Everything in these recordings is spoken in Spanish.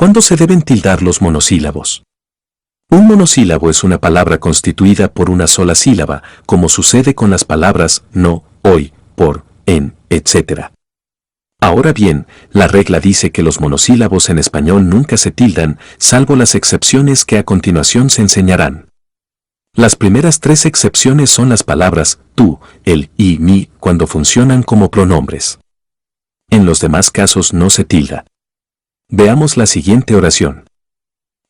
¿Cuándo se deben tildar los monosílabos? Un monosílabo es una palabra constituida por una sola sílaba, como sucede con las palabras no, hoy, por, en, etc. Ahora bien, la regla dice que los monosílabos en español nunca se tildan, salvo las excepciones que a continuación se enseñarán. Las primeras 3 excepciones son las palabras tú, él y mi cuando funcionan como pronombres. En los demás casos no se tilda. Veamos la siguiente oración.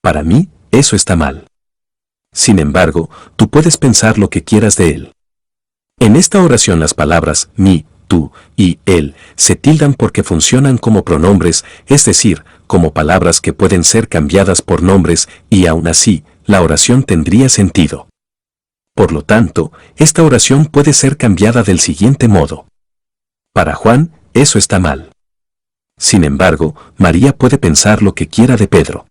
Para mí, eso está mal. Sin embargo, tú puedes pensar lo que quieras de él. En esta oración las palabras mi, tú y él se tildan porque funcionan como pronombres, es decir, como palabras que pueden ser cambiadas por nombres y aún así, la oración tendría sentido. Por lo tanto, esta oración puede ser cambiada del siguiente modo. Para Juan, eso está mal. Sin embargo, María puede pensar lo que quiera de Pedro.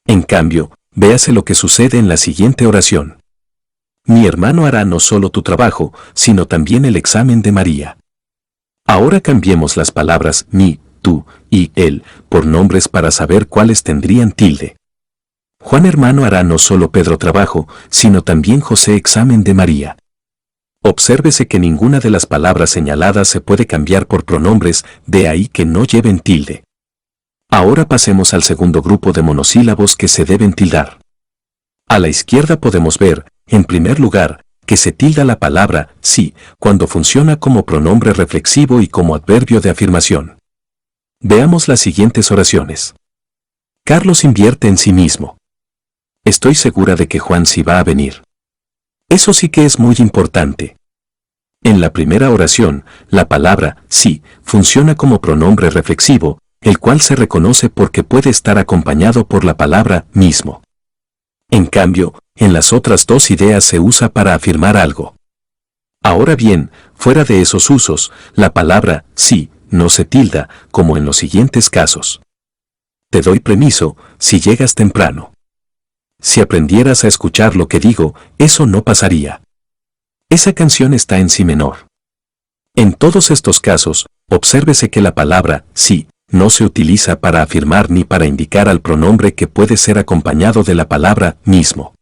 En cambio, véase lo que sucede en la siguiente oración. Mi hermano hará no solo tu trabajo, sino también el examen de María. Ahora cambiemos las palabras mi, tú y él por nombres para saber cuáles tendrían tilde. Juan hermano hará no solo Pedro trabajo, sino también José examen de María. Obsérvese que ninguna de las palabras señaladas se puede cambiar por pronombres, de ahí que no lleven tilde. Ahora pasemos al segundo grupo de monosílabos que se deben tildar. A la izquierda podemos ver, en primer lugar, que se tilda la palabra sí cuando funciona como pronombre reflexivo y como adverbio de afirmación. Veamos las siguientes oraciones. Carlos invierte en sí mismo. Estoy segura de que Juan sí va a venir. Eso sí que es muy importante. En la primera oración, la palabra sí funciona como pronombre reflexivo, el cual se reconoce porque puede estar acompañado por la palabra mismo. En cambio, en las otras 2 ideas se usa para afirmar algo. Ahora bien, fuera de esos usos, la palabra sí no se tilda, como en los siguientes casos. Te doy permiso si llegas temprano. Si aprendieras a escuchar lo que digo, eso no pasaría. Esa canción está en si menor. En todos estos casos, obsérvese que la palabra sí no se utiliza para afirmar ni para indicar al pronombre que puede ser acompañado de la palabra mismo.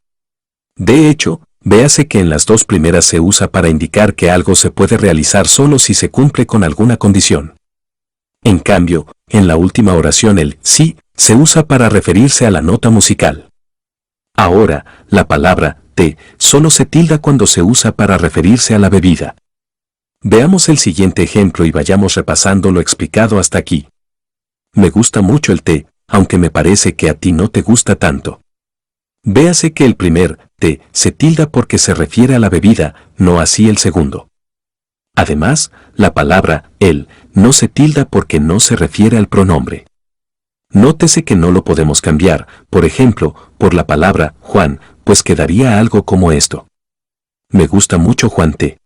De hecho, véase que en las 2 primeras se usa para indicar que algo se puede realizar solo si se cumple con alguna condición. En cambio, en la última oración el sí se usa para referirse a la nota musical. Ahora, la palabra té solo se tilda cuando se usa para referirse a la bebida. Veamos el siguiente ejemplo y vayamos repasando lo explicado hasta aquí. Me gusta mucho el té, aunque me parece que a ti no te gusta tanto. Véase que el primer té se tilda porque se refiere a la bebida, no así el segundo. Además, la palabra el no se tilda porque no se refiere al pronombre. Nótese que no lo podemos cambiar, por ejemplo, por la palabra Juan, pues quedaría algo como esto. Me gusta mucho Juan té.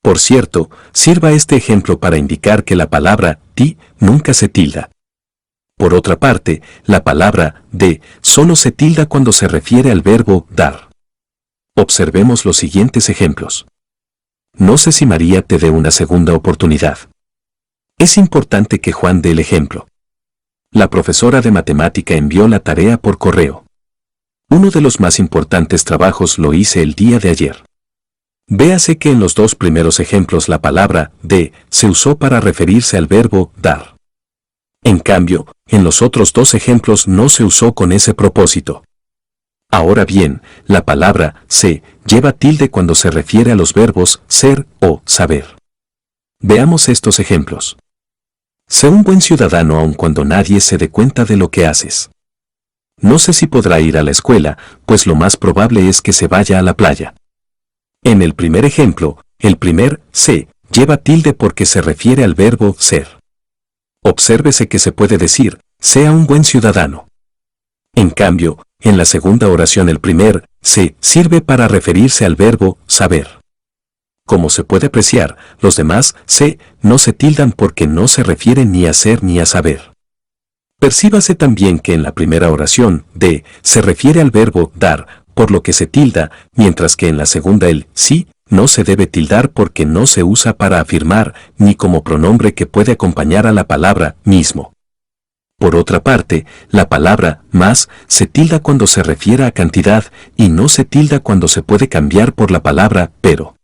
Por cierto, sirva este ejemplo para indicar que la palabra ti nunca se tilda. Por otra parte, la palabra de solo se tilda cuando se refiere al verbo dar. Observemos los siguientes ejemplos. No sé si María te dé una segunda oportunidad. Es importante que Juan dé el ejemplo. La profesora de matemática envió la tarea por correo. Uno de los más importantes trabajos lo hice el día de ayer. Véase que en los 2 primeros ejemplos la palabra de se usó para referirse al verbo dar. En cambio, en los otros 2 ejemplos no se usó con ese propósito. Ahora bien, la palabra se lleva tilde cuando se refiere a los verbos ser o saber. Veamos estos ejemplos. Sé un buen ciudadano aun cuando nadie se dé cuenta de lo que haces. No sé si podrá ir a la escuela, pues lo más probable es que se vaya a la playa. En el primer ejemplo, el primer se lleva tilde porque se refiere al verbo ser. Obsérvese que se puede decir, sea un buen ciudadano. En cambio, en la segunda oración el primer se sirve para referirse al verbo saber. Como se puede apreciar, los demás se no se tildan porque no se refieren ni a ser ni a saber. Percíbase también que en la primera oración de se refiere al verbo dar, por lo que se tilda, mientras que en la segunda el sí no se debe tildar porque no se usa para afirmar ni como pronombre que puede acompañar a la palabra mismo. Por otra parte, la palabra más se tilda cuando se refiere a cantidad y no se tilda cuando se puede cambiar por la palabra pero.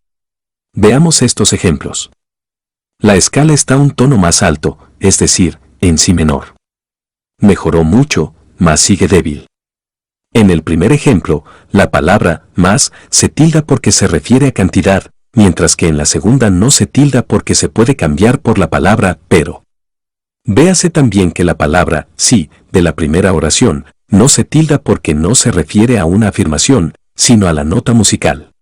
Veamos estos ejemplos. La escala está un tono más alto, es decir, en si menor. Mejoró mucho, mas sigue débil. En el primer ejemplo, la palabra más se tilda porque se refiere a cantidad, mientras que en la segunda no se tilda porque se puede cambiar por la palabra pero. Véase también que la palabra sí de la primera oración no se tilda porque no se refiere a una afirmación, sino a la nota musical.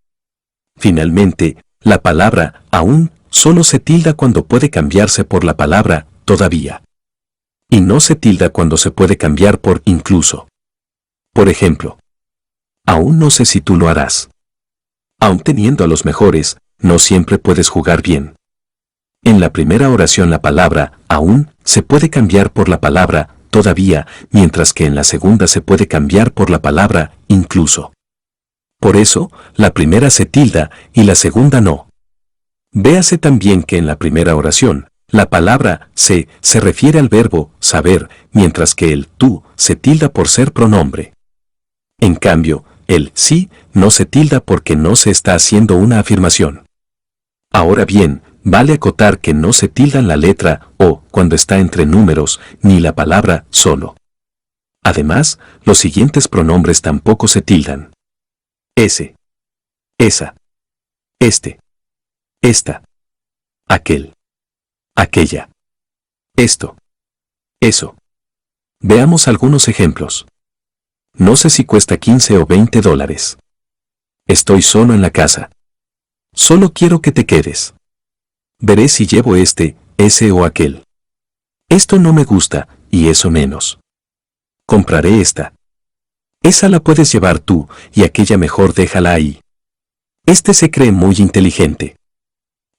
Finalmente, la palabra aún solo se tilda cuando puede cambiarse por la palabra todavía. Y no se tilda cuando se puede cambiar por incluso. Por ejemplo, aún no sé si tú lo harás. Aún teniendo a los mejores, no siempre puedes jugar bien. En la primera oración la palabra aún se puede cambiar por la palabra todavía, mientras que en la segunda se puede cambiar por la palabra incluso. Por eso, la primera se tilda y la segunda no. Véase también que en la primera oración, la palabra se refiere al verbo saber, mientras que el tú se tilda por ser pronombre. En cambio, el sí no se tilda porque no se está haciendo una afirmación. Ahora bien, vale acotar que no se tildan la letra o cuando está entre números, ni la palabra solo. Además, los siguientes pronombres tampoco se tildan. Ese, esa, este, esta, aquel, aquella, esto, eso. Veamos algunos ejemplos. No sé si cuesta 15 o 20 dólares. Estoy solo en la casa. Solo quiero que te quedes. Veré si llevo este, ese o aquel. Esto no me gusta, y eso menos. Compraré esta. Esa la puedes llevar tú, y aquella mejor déjala ahí. Este se cree muy inteligente.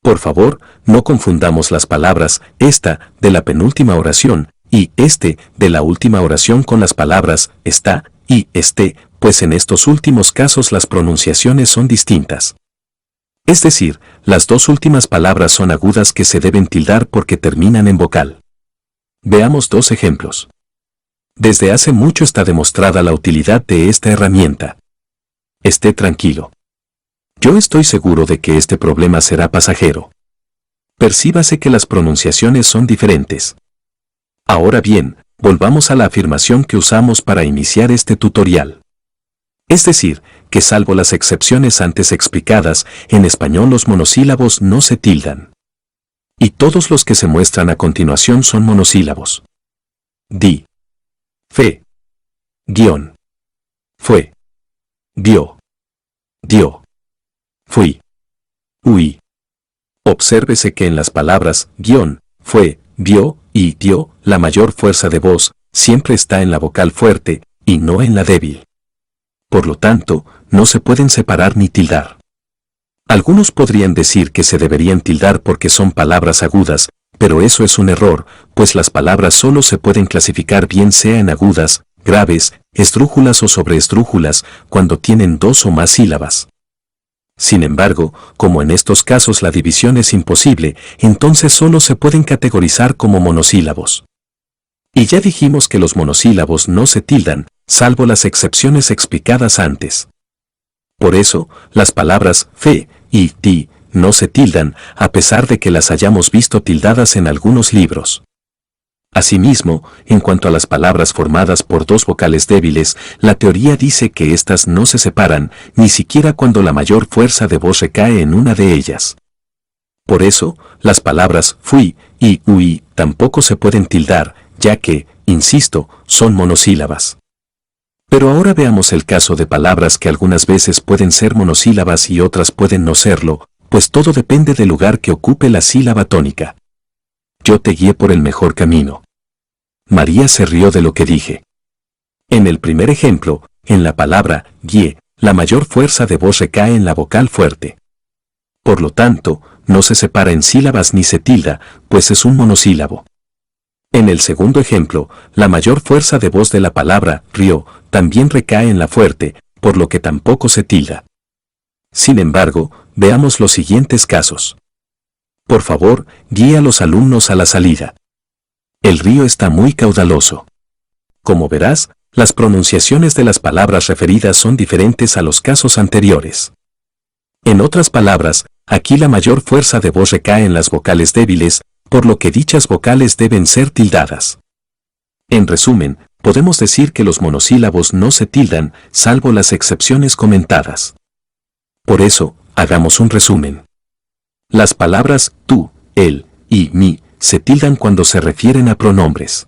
Por favor, no confundamos las palabras esta de la penúltima oración y este de la última oración con las palabras está y este, pues en estos últimos casos las pronunciaciones son distintas. Es decir, las dos últimas palabras son agudas que se deben tildar porque terminan en vocal. Veamos dos ejemplos. Desde hace mucho está demostrada la utilidad de esta herramienta. Esté tranquilo. Yo estoy seguro de que este problema será pasajero. Percíbase que las pronunciaciones son diferentes. Ahora bien, volvamos a la afirmación que usamos para iniciar este tutorial. Es decir, que salvo las excepciones antes explicadas, en español los monosílabos no se tildan. Y todos los que se muestran a continuación son monosílabos. Di. Fe. Guión. Fue. Dio. Dio. Fui. Huí. Obsérvese que en las palabras guión, fue, vio y dio, la mayor fuerza de voz siempre está en la vocal fuerte y no en la débil. Por lo tanto, no se pueden separar ni tildar. Algunos podrían decir que se deberían tildar porque son palabras agudas, pero eso es un error, pues las palabras solo se pueden clasificar bien sea en agudas, graves, esdrújulas o sobreesdrújulas, cuando tienen dos o más sílabas. Sin embargo, como en estos casos la división es imposible, entonces solo se pueden categorizar como monosílabos. Y ya dijimos que los monosílabos no se tildan, salvo las excepciones explicadas antes. Por eso, las palabras fe y di no se tildan, a pesar de que las hayamos visto tildadas en algunos libros. Asimismo, en cuanto a las palabras formadas por dos vocales débiles, la teoría dice que éstas no se separan, ni siquiera cuando la mayor fuerza de voz recae en una de ellas. Por eso, las palabras fui y huí tampoco se pueden tildar, ya que, insisto, son monosílabas. Pero ahora veamos el caso de palabras que algunas veces pueden ser monosílabas y otras pueden no serlo, pues todo depende del lugar que ocupe la sílaba tónica. Yo te guié por el mejor camino. María se rió de lo que dije. En el primer ejemplo, en la palabra guié, la mayor fuerza de voz recae en la vocal fuerte. Por lo tanto, no se separa en sílabas ni se tilda, pues es un monosílabo. En el segundo ejemplo, la mayor fuerza de voz de la palabra río también recae en la fuerte, por lo que tampoco se tilda. Sin embargo, veamos los siguientes casos. Por favor, guíe a los alumnos a la salida. El río está muy caudaloso. Como verás, las pronunciaciones de las palabras referidas son diferentes a los casos anteriores. En otras palabras, aquí la mayor fuerza de voz recae en las vocales débiles, por lo que dichas vocales deben ser tildadas. En resumen, podemos decir que los monosílabos no se tildan, salvo las excepciones comentadas. Por eso, hagamos un resumen. Las palabras tú, él y mi se tildan cuando se refieren a pronombres.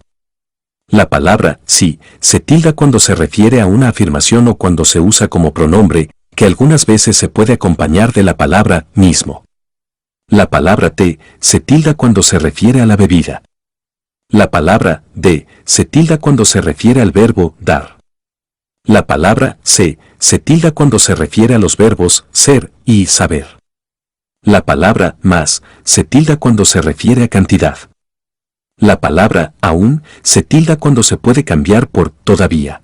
La palabra sí se tilda cuando se refiere a una afirmación o cuando se usa como pronombre, que algunas veces se puede acompañar de la palabra mismo. La palabra te se tilda cuando se refiere a la bebida. La palabra de se tilda cuando se refiere al verbo dar. La palabra se tilda cuando se refiere a los verbos ser y saber. La palabra más se tilda cuando se refiere a cantidad. La palabra aún se tilda cuando se puede cambiar por todavía.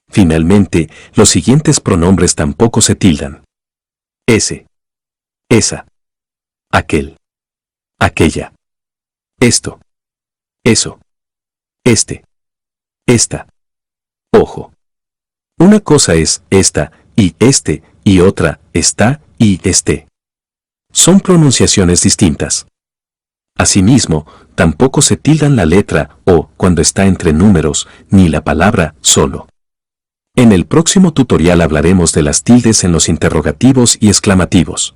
Finalmente, los siguientes pronombres tampoco se tildan. Ese, esa, aquel, aquella, esto, eso, este, esta. Ojo. Una cosa es esta y este y otra está y este. Son pronunciaciones distintas. Asimismo, tampoco se tildan la letra o cuando está entre números, ni la palabra solo. En el próximo tutorial hablaremos de las tildes en los interrogativos y exclamativos.